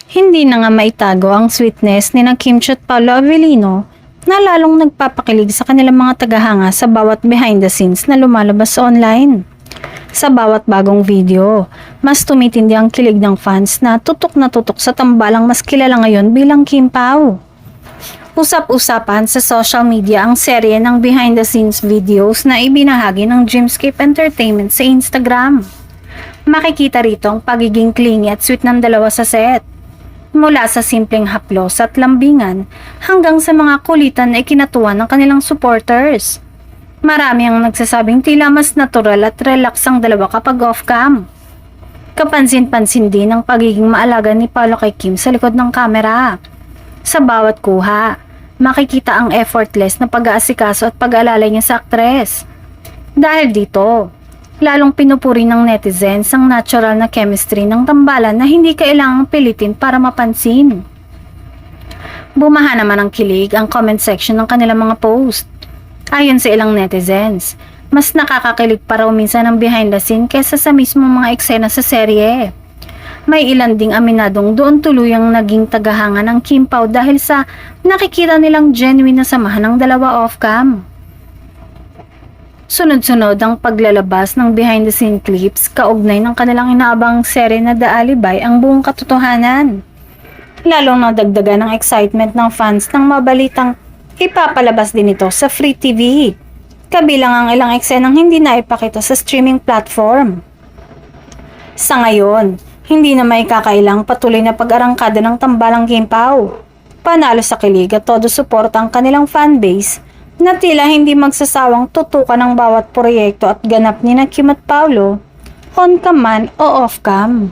Hindi na nga maitago ang sweetness ni na Kim Chiat Paolo Avellino na lalong nagpapakilig sa kanilang mga tagahanga sa bawat behind the scenes na lumalabas online. Sa bawat bagong video, mas tumitindi ang kilig ng fans na tutok sa tambalang mas kilala ngayon bilang Kim Pao. Usap-usapan sa social media ang serye ng behind the scenes videos na ibinahagi ng Dreamscape Entertainment sa Instagram. Makikita rito ang pagiging clingy at sweet ng dalawa sa set. Mula sa simpleng haplos at lambingan hanggang sa mga kulitan na ikinatuwa ng kanilang supporters. Marami ang nagsasabing tila mas natural at relax ang dalawa kapag off-cam. Kapansin-pansin din ang pagiging maalaga ni Paolo kay Kim sa likod ng kamera. Sa bawat kuha, makikita ang effortless na pag-aasikaso at pag-aalalay niya sa aktres. Dahil dito, lalong pinupuri ng netizens ang natural na chemistry ng tambalan na hindi kailangang pilitin para mapansin. Bumaha naman ang kilig ang comment section ng kanilang mga post. Ayon sa ilang netizens, mas nakakakilig pa raw minsan ang behind the scene kesa sa mismo mga eksena sa serye. May ilan ding aminadong doon tuluyang naging tagahanga ng Kim Pao dahil sa nakikita nilang genuine na samahan ng dalawa off-cam. Sunod-sunod ang paglalabas ng behind-the-scene clips kaugnay ng kanilang inaabang serye na The Alibay ang buong katotohanan. Lalong nadagdagan ng excitement ng fans nang mabalitang ipapalabas din ito sa Free TV, kabilang ang ilang eksenang hindi na ipakita sa streaming platform. Sa ngayon, hindi na may kakailang patuloy na pag-arangkada ng tambalang Kim Pao. Panalo sa kilig at todo suporta ang kanilang fanbase na tila hindi magsasawang tutukan ng bawat proyekto at ganap ni na Kim at Paolo, on-cam man o off-cam.